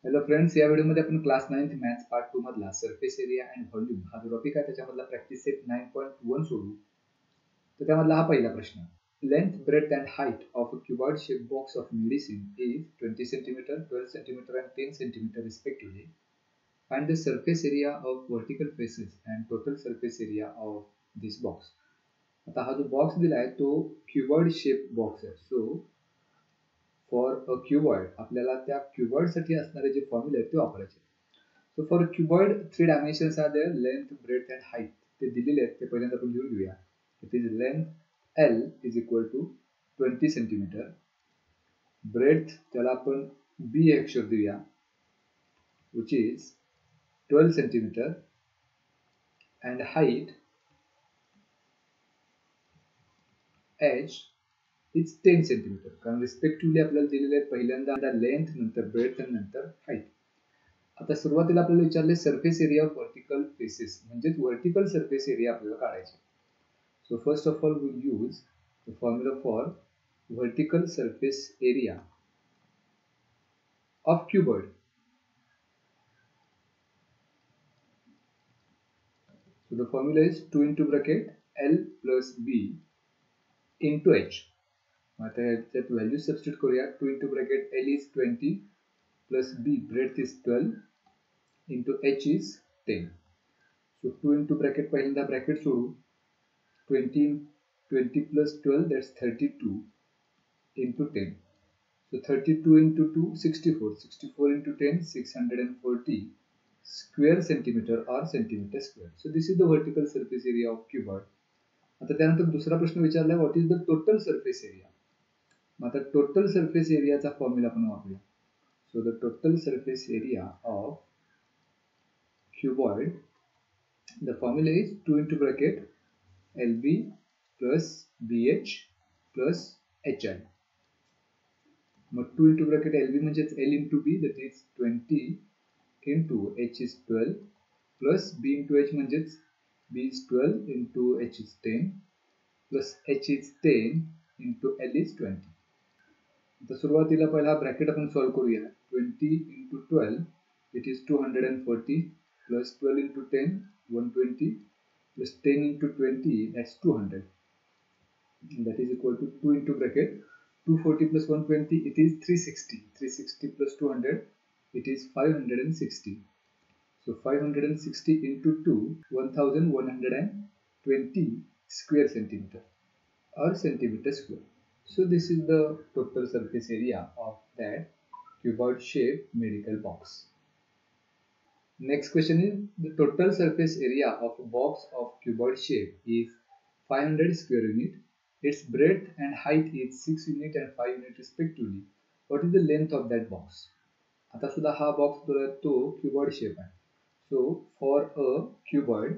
Hello friends, या व्हिडिओमध्ये आपण क्लास 9th मॅथ्स पार्ट 2 मधला सरफेस एरिया अँड व्हॉल्यूम हा जो टॉपिक आहे त्याच्यामधला प्रॅक्टिस सेट 9.1 सोडू. तर त्यामधला हा पहिला प्रश्न. Length, breadth and height of a cuboid shape box of medicine is 20 cm, 12 cm and 10 cm respectively. Find the surface area of vertical faces and total surface area of this box. आता हा जो box दिला आहे तो cuboid shape box आहे. So for a cuboid आपल्याला त्या cuboid साठी असणारे जे फॉर्म्युले आहेत ते वापरायचे. So for cuboid 3 dimensions are there, length, breadth and height. ते दिलेले आहेत ते पहिल्यांदा आपण लिहून घेऊया. It is length L is equal to 20 centimetre. Breadth त्याला आपण B हे अक्षर देऊया, which is 12 centimetre, and height H is 10 centimetre. कारण रिस्पेक्टिव्हली आपल्याला दिलेले आहेत पहिल्यांदा लेंथ, नंतर ब्रेथ आणि नंतर हाईट. आता सुरुवातीला आपल्याला विचारले surface area of vertical faces, म्हणजे वर्टिकल सरफेस एरिया आपल्याला काढायचे. So first of all we use the formula for vertical surface area of cuboid. So the formula is 2 into bracket L plus B into H. आता याच्यात value substitute करूया. 2 into bracket L is 20 plus B breadth is 12 into H is 10. So 2 into bracket पहिल्यांदा bracket सोडू. 20 plus 12, that's 32 into 10. So 32 into 2, 64. 64 into 10, 640 square centimeter or centimeter square. So this is the vertical surface area of cuboid. आता त्यानंतर दुसरा प्रश्न विचारला, what is the total surface area. मग आता total surface एरियाचा फॉर्म्युला आपण वापरूया. So the total surface area of cuboid, the formula is 2 into bracket LB plus BH plus HL. Mug 2 into bracket LB म्हणजेच L into B, that is 20 into H is 12 plus B into H म्हणजेच B is 12 into H is 10 plus H is 10 into L is 20. आता सुरुवातीला पहिला bracket आपण solve करूया. 20 into 12 it is 240 plus 12 into 10 120 plus 10 into 20 that's 200. That is equal to 2 into bracket 240 plus 120 it is 360. 360 plus 200 it is 560. So 560 into 2, 1120 square centimeter or centimeter square. So this is the total surface area of that cuboid shaped medical box. Next question is, the total surface area of a box of cuboid shape is 500 square unit. Its breadth and height is 6 unit and 5 unit respectively. What is the length of that box? आता सुद्धा हा box जो आहे तो cuboid shape आहे. So for a cuboid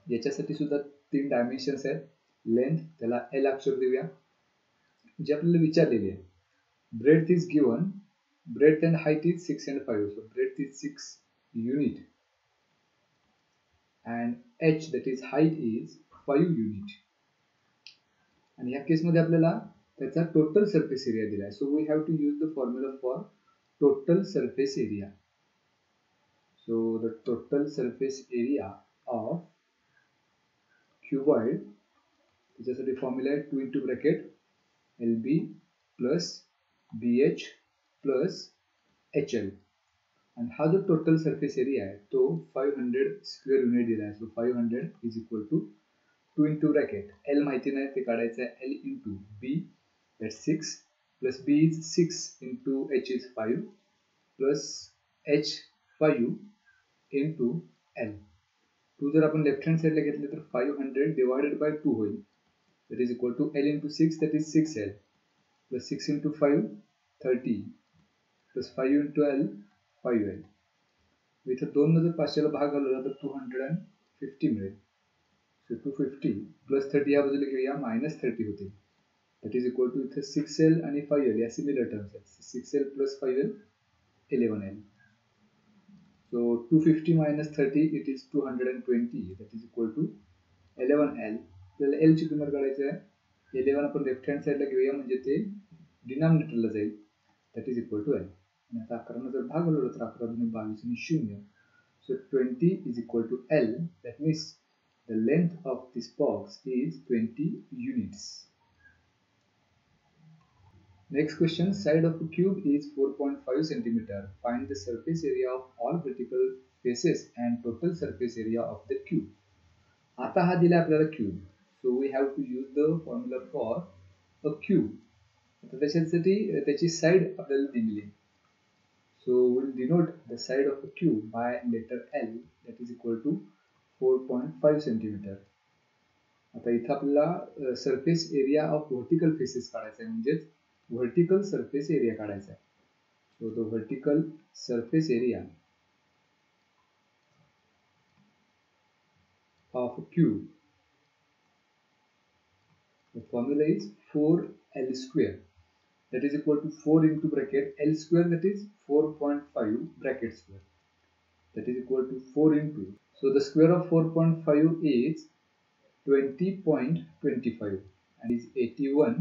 याच्यासाठी सुद्धा 3 dimensions आहेत. लेंथ त्याला L अक्षर देऊया, जे आपल्याला विचारलेली आहे. Breadth is given, breadth and height is 6 and 5. So breadth is 6 unit and H, that is height, is 5 unit. आणि या केसमध्ये आपल्याला त्याचा टोटल सरफेस एरिया दिला आहे. So we have to use the formula for total surface area. So the total surface area of cuboid, त्याच्यासाठी formula आहे 2 into bracket LB plus BH plus HL. आणि हा जो टोटल सरफेस एरिया आहे तो 500 square unit दिला आहे. So 500 is equal to 2 into bracket L माहिती नाही ते काढायचं आहे. L into B, that's 6 plus B is 6 into H is 5 plus H 5 into L. 2 जर आपण लेफ्ट हँड साइडला घेतले तर 500 divided by 2 होईल. That is equal to L into 6, that is 6L plus 6 into 5 30 plus 5 into L 5L. इथं 2 ने जर 500 ला भाग घालवला तर 250 मिळेल. सो 250 plus 30 या बाजूला घेऊया, minus 30 होते. That is equal to इथे 6L आणि 5L या सिमिलर टर्म्स आहेत. 6L plus 5L 11L. So 250 minus 30 it is 220. That is equal to 11L. आपल्याला L ची किंमत काढायची आहे. 11 आपण लेफ्ट हँड साइडला घेऊया म्हणजे ते डिनॉमिनेटरला जाईल. That is equal to L. आणि आता 11 जर भाग घालवलं तर 11 दुणे 22 आणि 0. So 20 is equal to L. That means the length of this box is 20 units. Next question, side of a cube is 4.5 centimeter. Find the surface area of all vertical faces and total surface area of the cube. आता हा दिला आपल्याला cube. So we have to use the formula for a cube. आता त्याच्यासाठी त्याची side आपल्याला दिलेली आहे. So we'll denote the side of a cube by letter L, that is equal to 4.5 centimeter. आता इथं आपल्याला surface area of vertical faces काढायचा आहे, म्हणजेच व्हर्टिकल सरफेस एरिया काढायचा आहे. So the vertical surface area of a cube, the formula is 4L square, that is equal to 4 into bracket L square, that is 4.5 bracket square, that is equal to 4 into, so the square of 4.5 is 20.25 and is 81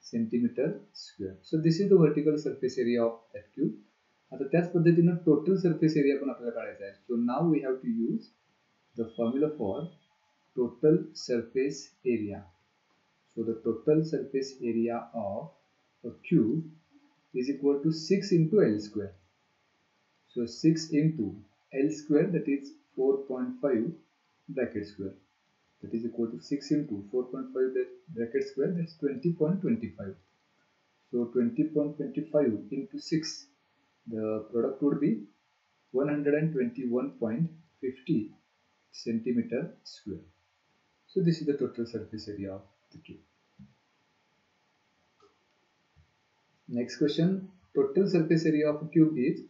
centimeter square. So this is the vertical surface area of that cube. आता त्याच पद्धतीने total surface area पण आपल्याला काढायचा आहे. So now we have to use the formula for total surface area. So the total surface area of a cube is equal to 6 into L square. So 6 into L square, that is 4.5 bracket square, that is equal to 6 into 4.5 bracket square, that's 20.25. So 20.25 into 6, the product would be 121.50 centimeter square. So this is the total surface area of the cube. Next question, total surface area of a cube is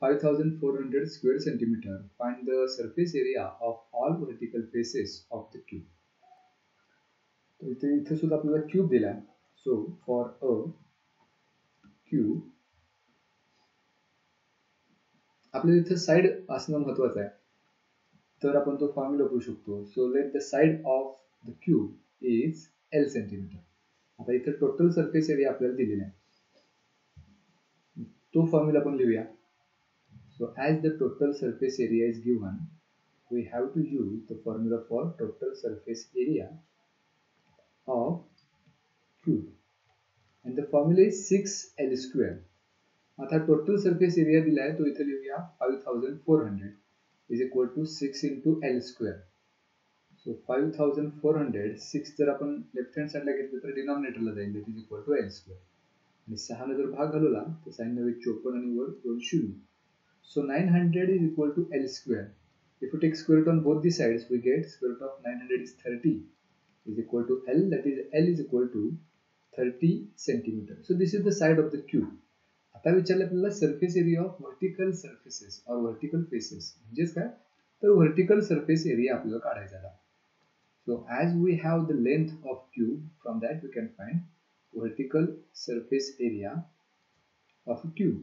5400 square centimeter. Find the surface area of all vertical faces of the cube. तो इथे सुद्धा आपल्याला cube दिला आहे. So for a cube आपल्याला इथे side असणं महत्वाचं आहे, तर आपण तो फॉर्म्युला वापरू शकतो. So let the side of the cube is L centimetre. आता इथे टोटल सरफेस एरिया आपल्याला दिलेला आहे, तो फॉर्म्युला आपण लिहूया. So as the total surface area is given, we have to use the formula for total surface area of cube and the formula is 6L square. आता total surface area दिला आहे, तो इथे लिहूया 5400 is equal to 6 into L square. So 5400, 6 जर आपण left hand साइडला घेतलं तर डिनॉमिनेटरला जाईल, that is equal to L square. आणि 6 ने जर भाग घालवला तर 6 9 54 आणि वर 2 0. So 900 is equal to L square. If we take square root on both the sides, we get square root of 900 is 30 is equal to L, that is L is equal to 30 centimeter. So this is the side of the cube. आता विचारलं आपल्याला surface area of vertical surfaces और vertical faces म्हणजेच काय, तर vertical surface area आपल्याला काढायचा आहे. So as we have the length of cube, from that we can find vertical surface area of a cube.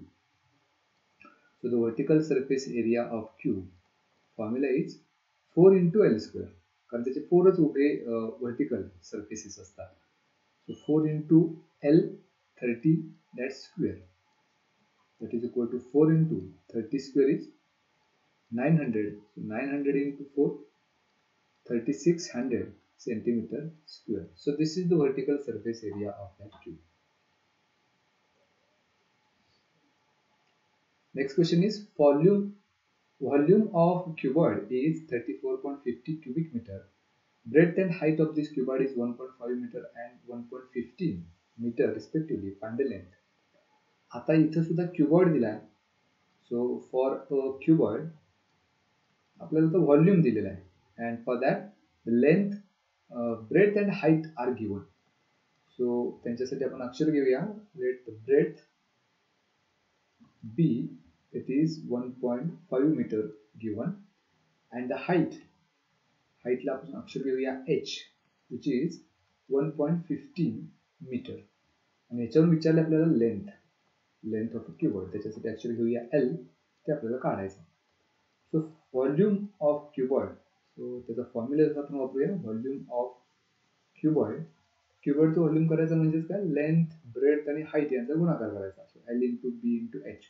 So the vertical surface area of cube formula is 4 into L square, कारण त्याचे 4च उभे vertical surfaces असतात. So 4 into L 30, that's square, that is equal to 4 into 30 square is 900. So 900 into 4, 3600 centimeter square. So this is the vertical surface area of that cube. Next question is volume of cuboid is 34.50 cubic meter. Breadth and height of this cuboid is 1.5 meter and 1.15 meter respectively. Find the length. आता इथं सुद्धा cuboid दिला आहे. So for a cuboid आपल्याला तो volume दिलेला आहे, and for that the length, breadth and height are given. So त्यांच्यासाठी आपण अक्षर घेऊया. Let the breadth be, it is 1.5 meter given, and the height ला आपण अक्षर घेऊया h, which is 1.15 meter. आणि याच्यावर विचारले आपल्याला लेंथ ऑफ अ क्यूबॉइड, त्याच्यासाठी अक्षर घेऊया L, ते आपल्याला काढायचं. सो व्हॉल्यूम ऑफ क्यूबॉइड, सो त्याचा फॉर्म्युला आपण वापरूया. व्हॉल्यूम ऑफ क्यूबॉइडचं व्हॉल्यूम करायचं म्हणजेच काय, लेंथ, ब्रेथ आणि हाईट यांचा गुणाकार करायचा. सो L into B into H.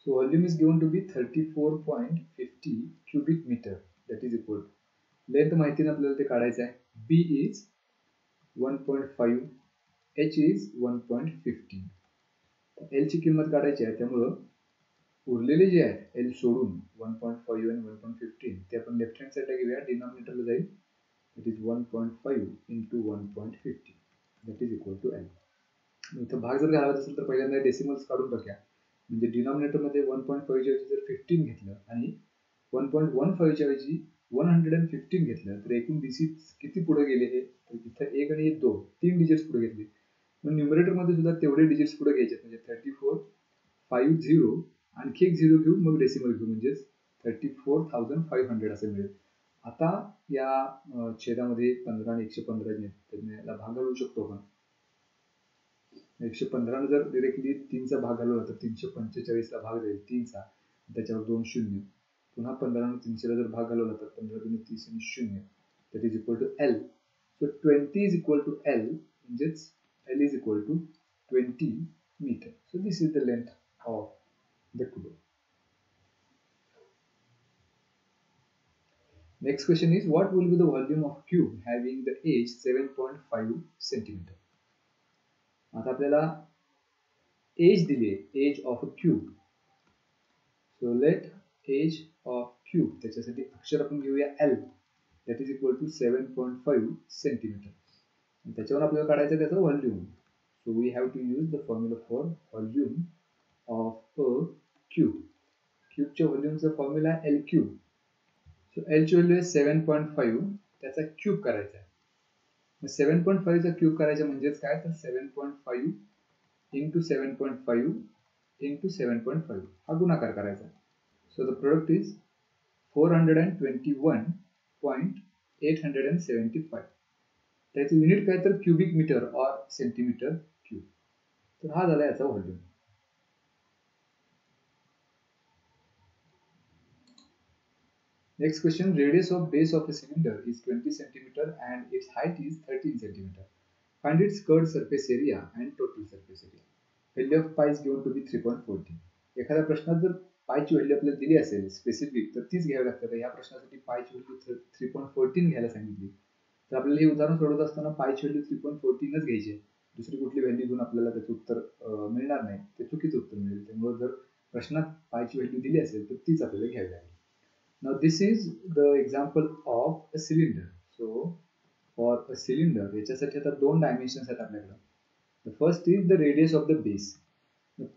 So volume is given to be 34.50 cubic meter, that is equal to length माहिती ना आपल्याला ते काढायचं आहे. B is 1.5, H is 1.15. L ची किंमत काढायची आहे, त्यामुळं उरलेले जे आहेत L सोडून 1.5 आणि 1.15 ते आपण लेफ्ट हँड साइडला घेऊया, डिनॉमिनेटरला जाईल. It is 1.5 into 1.50 that is equal to L. इथं भाग जर घालायचा असेल तर पहिल्यांदा डेसिमल्स काढून टाकूया. म्हणजे डिनॉमिनेटर मध्ये 1.5 च्या ऐवजी जर 15 घेतलं आणि 1.15 च्या ऐवजी 115 घेतलं तर एकूण डिजिट्स किती पुढे गेले हे, तर इथं 1 आणि 2 तीन डिजिट्स पुढे घेतले. मग न्यूमरेटर मध्ये सुद्धा तेवढे डिजिट्स पुढे घ्यायचे, म्हणजे 3450 आणखी एक 0 घेऊ, मग डेसिमल घेऊ, म्हणजे 34,500 असं मिळेल. आता या छेदामध्ये 15 आणि 115 जे याला भाग घालू शकतो आपण. 115 जर डिरेक्टली 3 चा भाग घालवला तर 345 ला भाग जाईल 3 चा, त्याच्यावर 2 शून्य. पुन्हा 15 आणि 300 ला जर भाग घालवला तर 15 दुनी 30 आणि 0, that is equal to L. So 20 is equal to L, म्हणजेच L is equal to 20 meter. So this is the length of the tube. Next question is, what will be the volume of cube having the age 7.5 centimeter? आता आपल्याला edge दिली आहे, edge of a cube. So let edge of cube, त्याच्यासाठी अक्षर आपण घेऊया L, that is equal to 7.5 centimetre. त्याच्यावर आपल्याला काढायचं त्याचं volume. So we have to use the formula for volume of a cube. क्यूबच्या व्हॉल्यूमचा formula L cube. So L ची व्हॅल्यू आहे 7.5, त्याचा क्यूब करायचा आहे. 7.5 चा क्यूब करायचा म्हणजेच काय, तर 7.5 into 7.5 into 7.5 हा गुणाकार करायचा. So the product is 421.875. त्याचं युनिट काय, तर क्यूबिक मीटर और सेंटीमीटर क्यूब. तर हा झाला याचा volume. Next question, radius of base of a cylinder is 20 centimeter and its height is 13 centimeter. Find its curved surface area and total surface area. Value of pi is given to be 3.14. एखाद्या प्रश्नात जर पायची value आपल्याला दिली असेल specific, तर तीच घ्यावी लागते. या प्रश्नासाठी पायची व्हॅल्यू 3.14 घ्यायला सांगितली, तर आपल्याला हे उदाहरण सोडवत असताना पायची व्हॅल्यू 3.14च घ्यायची आहे. दुसरी कुठली व्हॅल्यू घेऊन आपल्याला त्याचं उत्तर मिळणार नाही, ते चुकीचं उत्तर मिळेल. त्यामुळे जर प्रश्नात पायची व्हॅल्यू दिली असेल तर तीच आपल्याला घ्यावी लागेल. Now this is the example of a cylinder. So for a cylinder, याच्यासाठी आता दोन डायमेन्शन्स आहेत आपल्याकडे. The first is the radius of the base.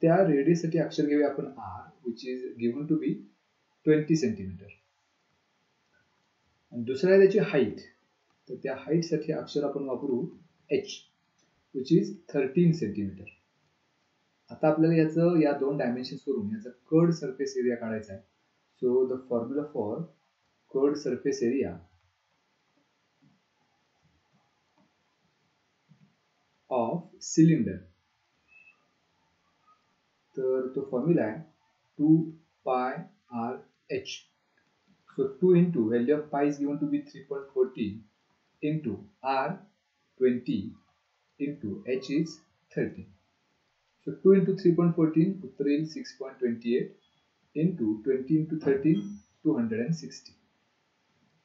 त्या रेडियस साठी अक्षर घेऊया आपण R, which is given to be 20 centimeter. आणि दुसरा आहे त्याची हाईट. तर त्या हाईट साठी अक्षर आपण वापरू H, which is 13 centimeter. आता आपल्याला याचं या दोन डायमेन्शन्स वरून याचा कर्ड सरफेस एरिया काढायचा आहे. So the formula for curved surface area of cylinder, तर तो फॉर्म्युला आहे 2 pi r h. So 2 into value of pi is given to be 3.14 into r 20 into h is 13. So 2 into 3.14 उत्तर येईल 6.28 into 20 into 13 260.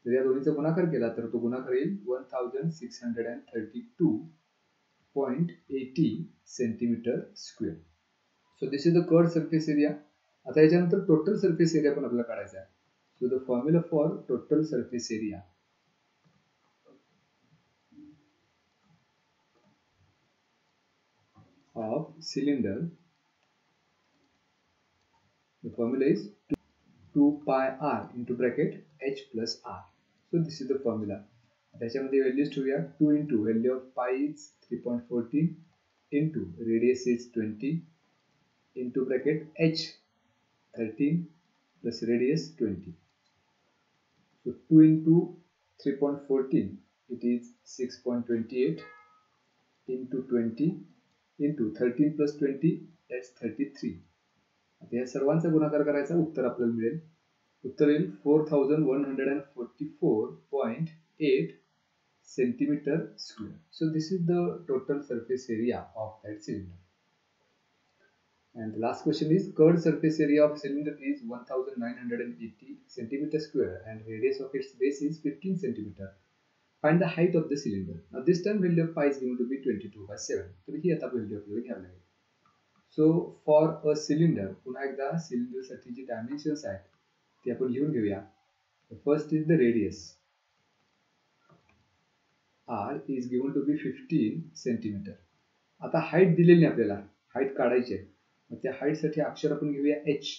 तर या दोन्हीचा गुणाकार केला तर तो गुणाकार येईल 1632.80 centimetre square. So this is the curved surface area. आता याच्यानंतर टोटल सरफेस एरिया पण आपल्याला काढायचा आहे. So the formula for total surface area of cylinder, the formula is 2 pi r into bracket h plus r. So this is the formula. त्याच्यामध्ये values ठेवूया. 2 into value of pi is 3.14 into radius is 20 into bracket h 13 plus radius 20. So 2 into 3.14 it is 6.28 into 20 into 13 plus 20 that's 33. आता या सर्वांचा गुणाकार करायचा, उत्तर आपल्याला मिळेल. उत्तर येईल 4144.8 centimetre square. So this is the total surface area of that cylinder. And the last question is, curved surface area of cylinder is 1980 centimeter square and radius of its base is 15 centimeter. Find the height of the cylinder. Now this time value of pi is going to be 22/7. तर ही आता value आपल्याला घ्यावी लागेल. So for a cylinder, पुन्हा एकदा cylinder साठी जी dimensions आहेत ती आपण लिहून घेऊया. The first is the radius. R is given to be 15 centimeter. आता height दिलेली नाही आपल्याला, height काढायची आहे. मग त्या height साठी अक्षर आपण घेऊया h.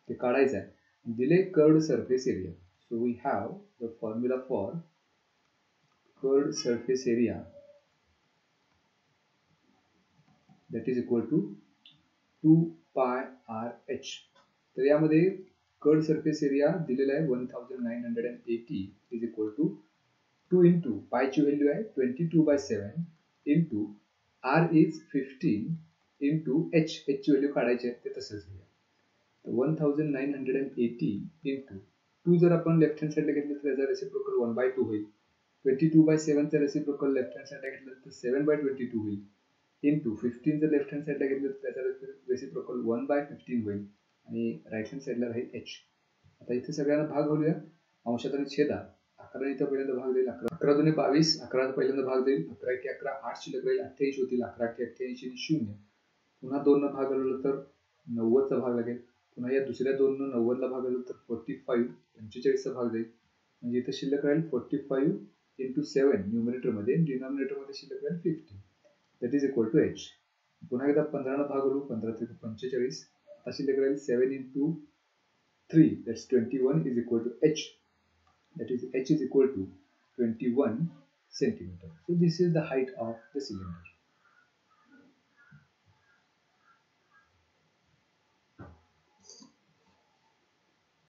ते काढायचं आहे. दिले curved surface area. So we have the formula for curved surface area, that is equal to 2 pi r h. तर यामध्ये curved surface area दिलेला आहे 1980 is equal to 2 into pi ची व्हॅल्यू आहे 22/7 into r is 15 into h ची value काढायची आहे ते तसंच घेऊया. तर 1980 into 2 जर आपण लेफ्ट हँड साइडला घेतलं तर याचा रेसिप्रोकल 1/2 होईल. 22/7 चा रेसिप्रोकल लेफ्ट हँड साइडला घेतलं तर 7/22 होईल. into 15 जर लेफ्ट हँड साइडला घेतलं तर त्याचा रेसिप्रोकल 1/15 होईल आणि राईट हँड साइडला राहील h. आता इथे सगळ्यांना भाग घालूया. अंशात आणि छेदात 11 इथं पहिल्यांदा भाग देईल. 11 दुने 22, 11 पहिल्यांदा भाग देईल. 11 एके 11, 8 शिल्लक राहील, 28 होतील. 11 एके 88 आणि 0. पुन्हा 2 न भाग घालवलं तर 90 चा भाग लागेल. पुन्हा या दुसऱ्या 2 न 90 ला भाग घालवलं तर 45 45 चा भाग जाईल. म्हणजे इथं शिल्लक राहील 45 into 7 न्यूमरेटर मध्ये, डिनॉमिनेटर मध्ये शिल्लक राहील 50. that is equal to h. पुन्हा एकदा 15 न भाग घालू. 15 × 45. आता शिल्लक राहील 7 into 3, that's 21 is equal to h. That is h is equal to 21 centimeter. So this is the height of the cylinder.